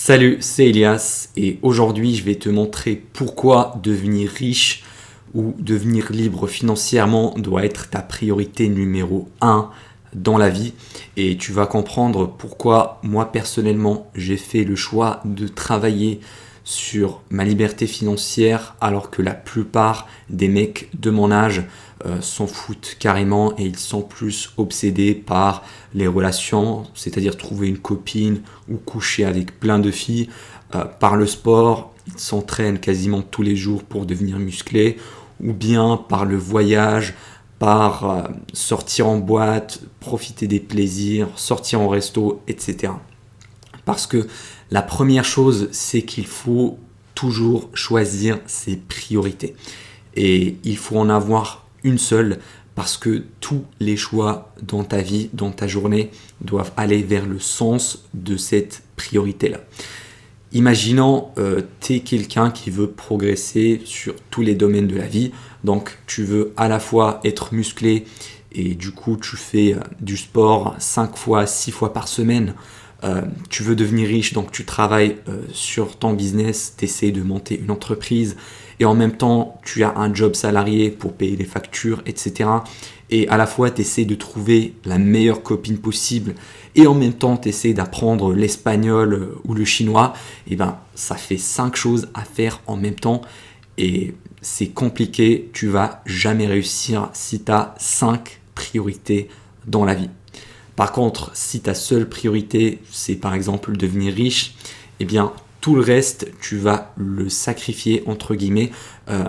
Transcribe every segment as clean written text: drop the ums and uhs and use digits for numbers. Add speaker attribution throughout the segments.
Speaker 1: Salut, c'est Elias et aujourd'hui je vais te montrer pourquoi devenir riche ou devenir libre financièrement doit être ta priorité numéro un dans la vie et tu vas comprendre pourquoi moi personnellement j'ai fait le choix de travailler sur ma liberté financière alors que la plupart des mecs de mon âge s'en foutent carrément et ils sont plus obsédés par les relations, c'est-à-dire trouver une copine ou coucher avec plein de filles, par le sport, ils s'entraînent quasiment tous les jours pour devenir musclés, ou bien par le voyage, par sortir en boîte, profiter des plaisirs, sortir en resto, etc. Parce que la première chose, c'est qu'il faut toujours choisir ses priorités. Et il faut en avoir une seule parce que tous les choix dans ta vie, dans ta journée, doivent aller vers le sens de cette priorité-là. Imaginons, tu es quelqu'un qui veut progresser sur tous les domaines de la vie. Donc, tu veux à la fois être musclé et du coup, tu fais du sport 5 fois, 6 fois par semaine. Tu veux devenir riche, donc tu travailles sur ton business, tu essaies de monter une entreprise et en même temps, tu as un job salarié pour payer les factures, etc. Et à la fois, tu essaies de trouver la meilleure copine possible et en même temps, tu essaies d'apprendre l'espagnol ou le chinois. Et ben, ça fait 5 choses à faire en même temps et c'est compliqué. Tu vas jamais réussir si tu as 5 priorités dans la vie. Par contre, si ta seule priorité, c'est par exemple devenir riche, eh bien, tout le reste, tu vas le sacrifier, entre guillemets.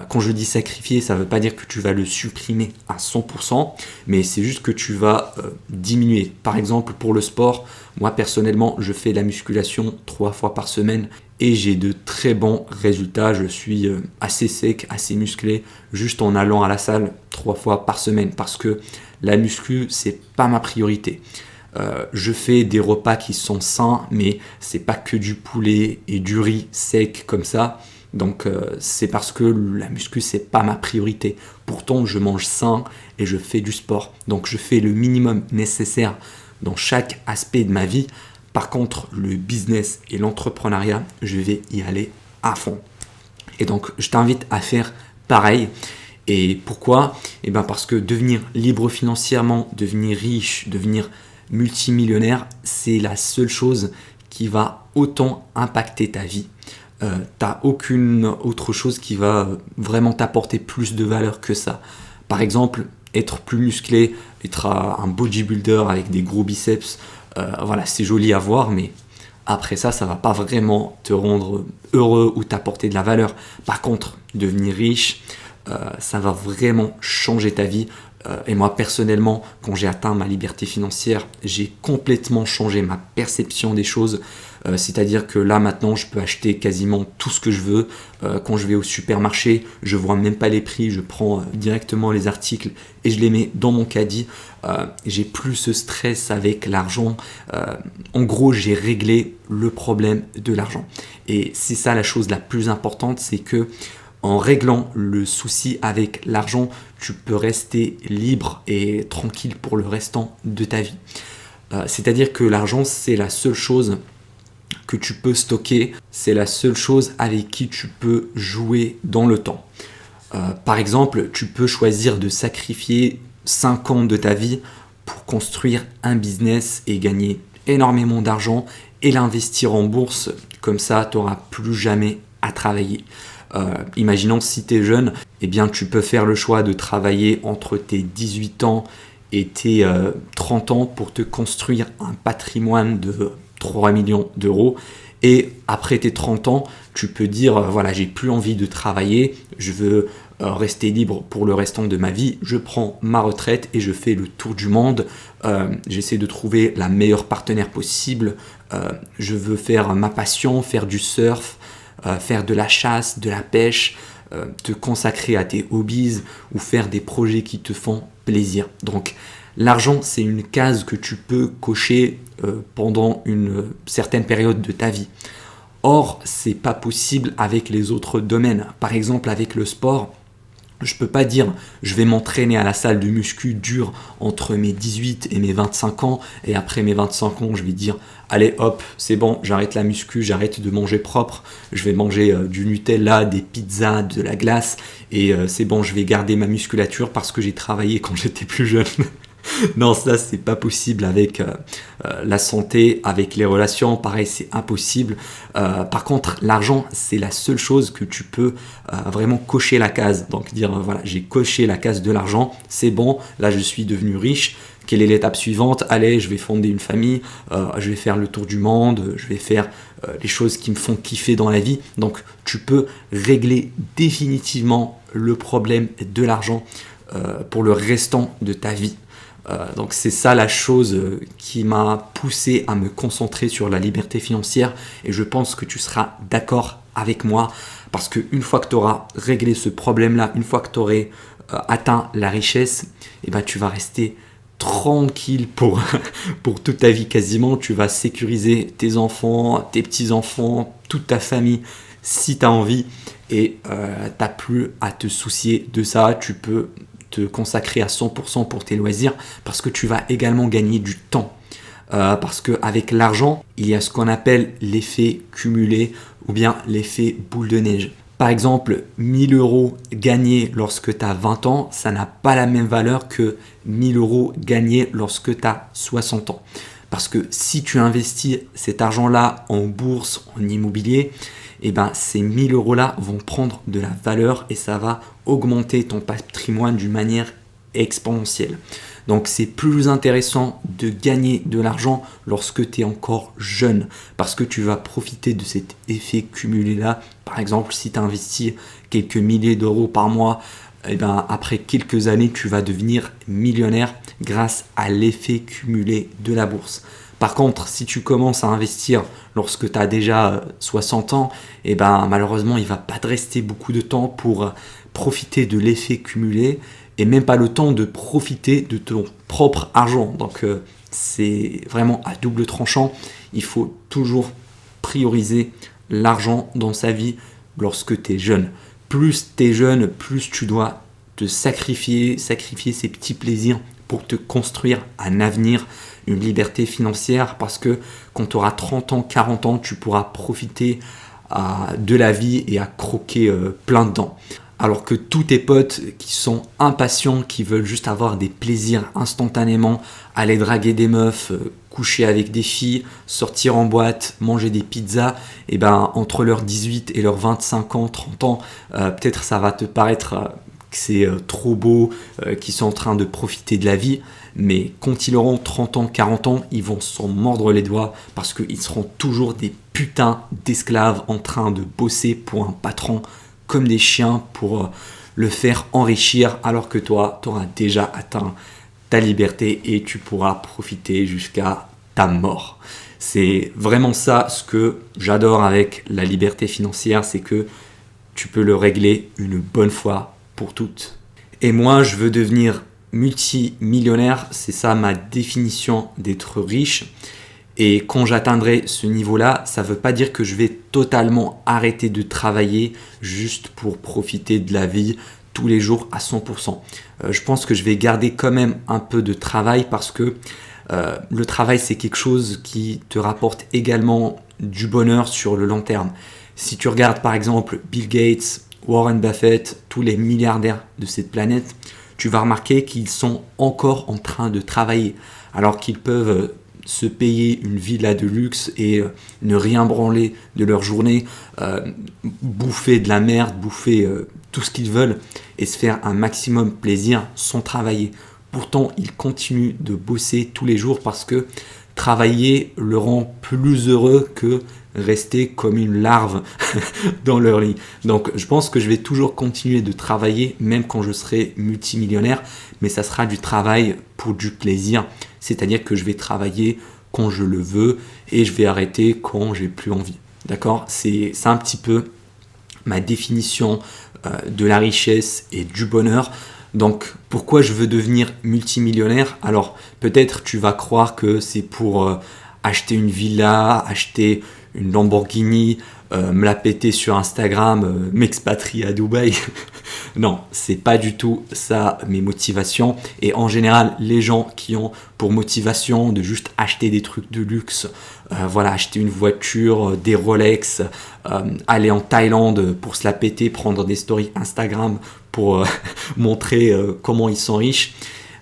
Speaker 1: Quand je dis sacrifier, ça ne veut pas dire que tu vas le supprimer à 100%, mais c'est juste que tu vas diminuer. Par exemple, pour le sport, moi personnellement, je fais la musculation 3 fois par semaine et j'ai de très bons résultats. Je suis assez sec, assez musclé, juste en allant à la salle 3 fois par semaine parce que la muscu, c'est pas ma priorité. Je fais des repas qui sont sains, mais c'est pas que du poulet et du riz sec comme ça. Donc c'est parce que la muscu c'est pas ma priorité. Pourtant je mange sain et je fais du sport. Donc je fais le minimum nécessaire dans chaque aspect de ma vie. Par contre le business et l'entrepreneuriat, je vais y aller à fond. Et donc je t'invite à faire pareil. Et pourquoi ? Eh bien parce que devenir libre financièrement, devenir riche, devenir multimillionnaire, c'est la seule chose qui va autant impacter ta vie. T'as aucune autre chose qui va vraiment t'apporter plus de valeur que ça. Par exemple, être plus musclé, être un bodybuilder avec des gros biceps, voilà, c'est joli à voir, mais après ça, ça va pas vraiment te rendre heureux ou t'apporter de la valeur. Par contre, devenir riche, ça va vraiment changer ta vie. Et moi personnellement, quand j'ai atteint ma liberté financière, j'ai complètement changé ma perception des choses. C'est-à-dire que là maintenant, je peux acheter quasiment tout ce que je veux. Quand je vais au supermarché, je vois même pas les prix, je prends directement les articles et je les mets dans mon caddie. J'ai plus ce stress avec l'argent. En gros, j'ai réglé le problème de l'argent. Et c'est ça la chose la plus importante, c'est que en réglant le souci avec l'argent, tu peux rester libre et tranquille pour le restant de ta vie. C'est-à-dire que l'argent, c'est la seule chose que tu peux stocker, c'est la seule chose avec qui tu peux jouer dans le temps. Par exemple, tu peux choisir de sacrifier 5 ans de ta vie pour construire un business et gagner énormément d'argent et l'investir en bourse. Comme ça, tu n'auras plus jamais à travailler. Imaginons si tu es jeune, eh bien tu peux faire le choix de travailler entre tes 18 ans et tes 30 ans pour te construire un patrimoine de 3 millions d'euros. Et après tes 30 ans, tu peux dire, voilà, j'ai plus envie de travailler, je veux rester libre pour le restant de ma vie, je prends ma retraite et je fais le tour du monde, j'essaie de trouver la meilleure partenaire possible, je veux faire ma passion, faire du surf, faire de la chasse, de la pêche, te consacrer à tes hobbies ou faire des projets qui te font plaisir. Donc l'argent, c'est une case que tu peux cocher pendant une certaine période de ta vie. Or, c'est pas possible avec les autres domaines. Par exemple, avec le sport, Je peux pas dire je vais m'entraîner à la salle de muscu dur entre mes 18 et mes 25 ans et après mes 25 ans je vais dire allez hop c'est bon j'arrête la muscu, j'arrête de manger propre, je vais manger du Nutella, des pizzas, de la glace et c'est bon je vais garder ma musculature parce que j'ai travaillé quand j'étais plus jeune. Non, ça c'est pas possible avec la santé, avec les relations, pareil c'est impossible. Par contre, l'argent c'est la seule chose que tu peux vraiment cocher la case. Donc dire voilà, j'ai coché la case de l'argent, c'est bon, là je suis devenu riche. Quelle est l'étape suivante? Allez, je vais fonder une famille, je vais faire le tour du monde, je vais faire les choses qui me font kiffer dans la vie. Donc tu peux régler définitivement le problème de l'argent pour le restant de ta vie. Donc c'est ça la chose qui m'a poussé à me concentrer sur la liberté financière et je pense que tu seras d'accord avec moi parce qu'une fois que tu auras réglé ce problème-là, une fois que tu auras atteint la richesse, eh ben, tu vas rester tranquille pour toute ta vie quasiment. Tu vas sécuriser tes enfants, tes petits-enfants, toute ta famille si tu as envie et tu n'as plus à te soucier de ça. Tu peux te consacrer à 100% pour tes loisirs parce que tu vas également gagner du temps. Parce qu'avec l'argent, il y a ce qu'on appelle l'effet cumulé ou bien l'effet boule de neige. Par exemple, 1000 euros gagnés lorsque tu as 20 ans, ça n'a pas la même valeur que 1000 euros gagnés lorsque tu as 60 ans. Parce que si tu investis cet argent-là en bourse, en immobilier, eh ben, ces 1000 euros-là vont prendre de la valeur et ça va augmenter ton patrimoine d'une manière exponentielle. Donc c'est plus intéressant de gagner de l'argent lorsque tu es encore jeune parce que tu vas profiter de cet effet cumulé-là. Par exemple, si tu investis quelques milliers d'euros par mois, eh ben, après quelques années, tu vas devenir millionnaire grâce à l'effet cumulé de la bourse. Par contre, si tu commences à investir lorsque tu as déjà 60 ans, eh ben, malheureusement, il ne va pas te rester beaucoup de temps pour profiter de l'effet cumulé et même pas le temps de profiter de ton propre argent. Donc, c'est vraiment à double tranchant. Il faut toujours prioriser l'argent dans sa vie lorsque tu es jeune. Plus tu es jeune, plus tu dois te sacrifier ces petits plaisirs pour te construire un avenir, une liberté financière parce que quand tu auras 30 ans, 40 ans, tu pourras profiter de la vie et à croquer plein dedans. Alors que tous tes potes qui sont impatients, qui veulent juste avoir des plaisirs instantanément, aller draguer des meufs, coucher avec des filles, sortir en boîte, manger des pizzas, et ben entre leurs 18 et leurs 25 ans, 30 ans, peut-être ça va te paraître que c'est trop beau, qu'ils sont en train de profiter de la vie, mais quand ils auront 30 ans, 40 ans, ils vont s'en mordre les doigts parce qu'ils seront toujours des putains d'esclaves en train de bosser pour un patron comme des chiens pour le faire enrichir alors que toi, tu auras déjà atteint ta liberté et tu pourras profiter jusqu'à ta mort. C'est vraiment ça ce que j'adore avec la liberté financière, c'est que tu peux le régler une bonne fois pour toutes. Et moi, je veux devenir multimillionnaire, c'est ça ma définition d'être riche. Et quand j'atteindrai ce niveau-là, ça ne veut pas dire que je vais totalement arrêter de travailler juste pour profiter de la vie tous les jours à 100%. Je pense que je vais garder quand même un peu de travail parce que le travail, c'est quelque chose qui te rapporte également du bonheur sur le long terme. Si tu regardes par exemple Bill Gates, Warren Buffett, tous les milliardaires de cette planète, tu vas remarquer qu'ils sont encore en train de travailler alors qu'ils peuvent se payer une villa de luxe et ne rien branler de leur journée, bouffer de la merde, bouffer tout ce qu'ils veulent et se faire un maximum plaisir sans travailler. Pourtant, ils continuent de bosser tous les jours parce que travailler le rend plus heureux que rester comme une larve dans leur lit. Donc, je pense que je vais toujours continuer de travailler même quand je serai multimillionnaire, mais ça sera du travail pour du plaisir. C'est-à-dire que je vais travailler quand je le veux et je vais arrêter quand j'ai plus envie. D'accord ? C'est un petit peu ma définition de la richesse et du bonheur. Donc, pourquoi je veux devenir multimillionnaire ? Alors, peut-être tu vas croire que c'est pour acheter une villa, acheter une Lamborghini, me la péter sur Instagram, m'expatrier à Dubaï. Non, c'est pas du tout ça mes motivations. Et en général, les gens qui ont pour motivation de juste acheter des trucs de luxe, voilà, acheter une voiture, des Rolex, aller en Thaïlande pour se la péter, prendre des stories Instagram pour montrer comment ils sont riches,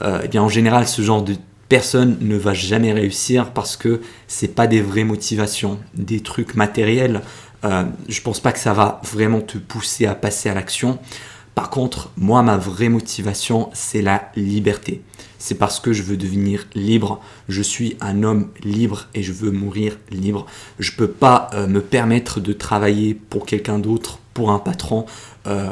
Speaker 1: eh bien en général, ce genre de personne ne va jamais réussir parce que c'est pas des vraies motivations, des trucs matériels. Je pense pas que ça va vraiment te pousser à passer à l'action. Par contre, moi, ma vraie motivation, c'est la liberté. C'est parce que je veux devenir libre. Je suis un homme libre et je veux mourir libre. Je peux pas me permettre de travailler pour quelqu'un d'autre, pour un patron.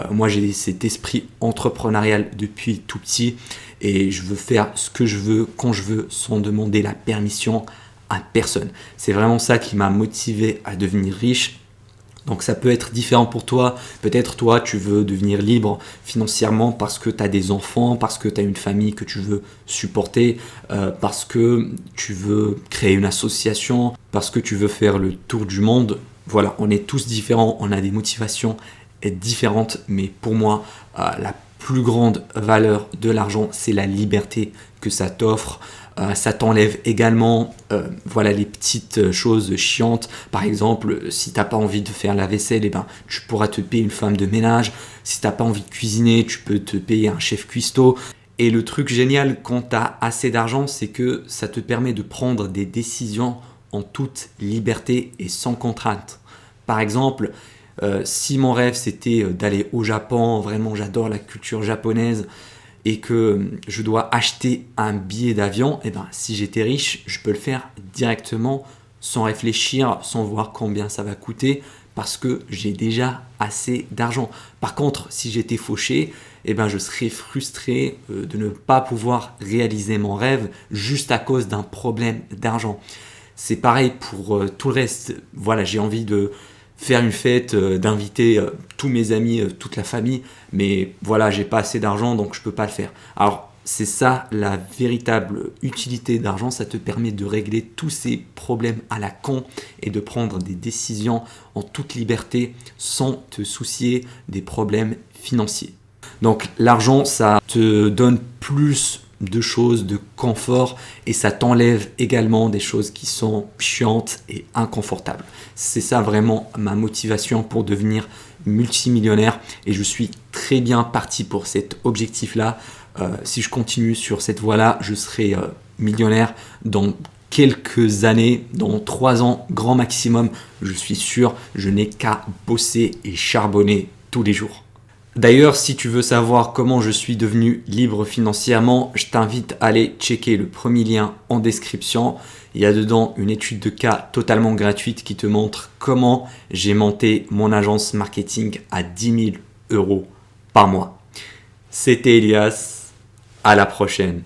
Speaker 1: Moi, j'ai cet esprit entrepreneurial depuis tout petit et je veux faire ce que je veux, quand je veux, sans demander la permission à personne. C'est vraiment ça qui m'a motivé à devenir riche. Donc ça peut être différent pour toi. Peut-être toi, tu veux devenir libre financièrement parce que tu as des enfants, parce que tu as une famille que tu veux supporter, parce que tu veux créer une association, parce que tu veux faire le tour du monde. Voilà, on est tous différents, on a des motivations différentes, mais pour moi, la plus grande valeur de l'argent, c'est la liberté que ça t'offre. Ça t'enlève également voilà, les petites choses chiantes. Par exemple, si tu n'as pas envie de faire la vaisselle, eh ben, tu pourras te payer une femme de ménage. Si tu n'as pas envie de cuisiner, tu peux te payer un chef cuistot. Et le truc génial quand tu as assez d'argent, c'est que ça te permet de prendre des décisions en toute liberté et sans contrainte. Par exemple, si mon rêve c'était d'aller au Japon, vraiment j'adore la culture japonaise, et que je dois acheter un billet d'avion, et ben, si j'étais riche, je peux le faire directement sans réfléchir, sans voir combien ça va coûter, parce que j'ai déjà assez d'argent. Par contre, si j'étais fauché, et ben, je serais frustré de ne pas pouvoir réaliser mon rêve juste à cause d'un problème d'argent. C'est pareil pour tout le reste. Voilà, j'ai envie de faire une fête, d'inviter tous mes amis, toute la famille, mais voilà, j'ai pas assez d'argent donc je peux pas le faire. Alors c'est ça la véritable utilité d'argent, ça te permet de régler tous ces problèmes à la con et de prendre des décisions en toute liberté sans te soucier des problèmes financiers. Donc l'argent, ça te donne plus de choses, de confort, et ça t'enlève également des choses qui sont chiantes et inconfortables. C'est ça vraiment ma motivation pour devenir multimillionnaire, et je suis très bien parti pour cet objectif-là. Si je continue sur cette voie-là, je serai millionnaire dans quelques années, dans 3 ans grand maximum. Je suis sûr, je n'ai qu'à bosser et charbonner tous les jours. D'ailleurs, si tu veux savoir comment je suis devenu libre financièrement, je t'invite à aller checker le premier lien en description. Il y a dedans une étude de cas totalement gratuite qui te montre comment j'ai monté mon agence marketing à 10 000 € par mois. C'était Elias, à la prochaine.